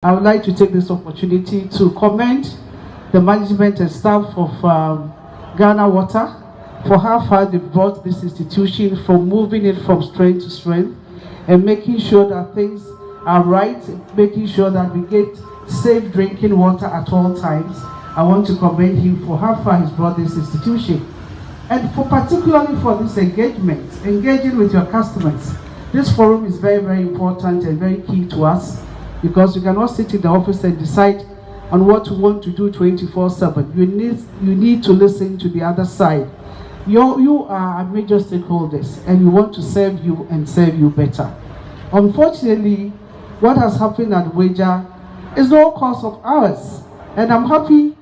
I would like to take this opportunity to commend the management and staff of Ghana Water for how far they brought this institution from moving it from strength to strength and making sure that things are right, making sure that we get safe drinking water at all times. I want to commend him for how far he's brought this institution. And particularly for this engagement, engaging with your customers. This forum is very, very important and very key to us, because you cannot sit in the office and decide on what you want to do 24/7. You need to listen to the other side. You are major stakeholders and we want to serve you and serve you better. Unfortunately, what has happened at Wager is no cause of ours, and I'm happy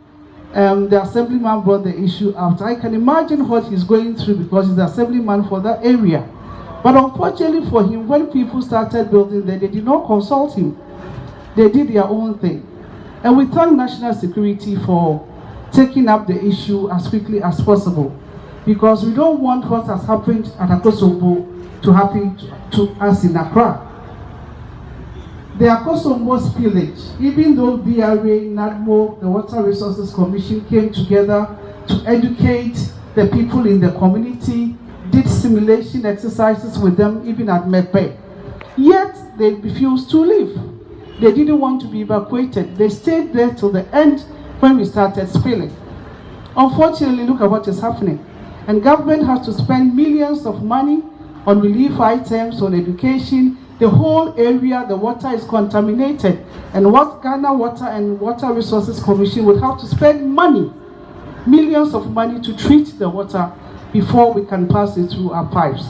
the assemblyman brought the issue out. I can imagine what he's going through because he's the assemblyman for that area. But unfortunately for him, when people started building there, they did not consult him. They did their own thing. And we thank National Security for taking up the issue as quickly as possible, because we don't want what has happened at Akosombo to happen to us in Accra. The Akosombo spillage, even though BRA, NADMO, the Water Resources Commission came together to educate the people in the community, did simulation exercises with them even at Mepe, yet they refused to leave. They didn't want to be evacuated. They stayed there till the end when we started spilling. Unfortunately, look at what is happening. And government has to spend millions of money on relief items, on education. The whole area, the water is contaminated. And what Ghana Water and Water Resources Commission would have to spend money, millions of money, to treat the water before we can pass it through our pipes.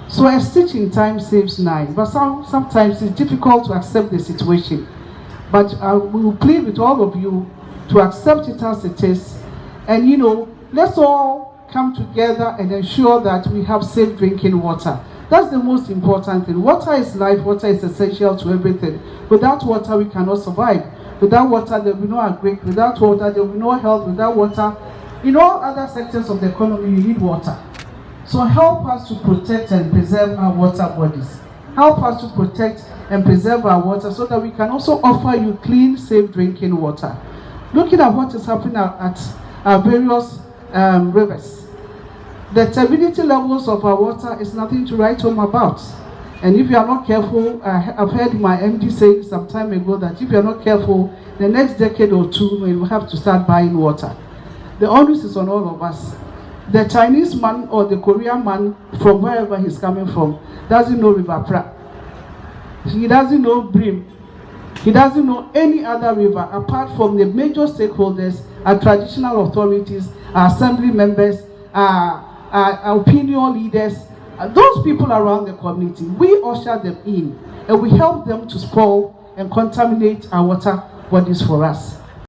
So a stitch in time saves nine, but sometimes it's difficult to accept the situation. But we will plead with all of you to accept it as it is. And let's all come together and ensure that we have safe drinking water. That's the most important thing. Water is life, water is essential to everything. Without water, we cannot survive. Without water, there will be no agric. Without water, there will be no health. Without water, in all other sectors of the economy, you need water. So help us to protect and preserve our water bodies. Help us to protect and preserve our water so that we can also offer you clean, safe drinking water. Looking at what is happening at our various rivers, the turbidity levels of our water is nothing to write home about. And if you are not careful, I've heard my MD say some time ago that if you are not careful, the next decade or two, we will have to start buying water. The onus is on all of us. The Chinese man or the Korean man, from wherever he's coming from, doesn't know River Pra. He doesn't know Brim. He doesn't know any other river apart from the major stakeholders, our traditional authorities, our assembly members, our opinion leaders, those people around the community. We usher them in and we help them to spoil and contaminate our water bodies for us.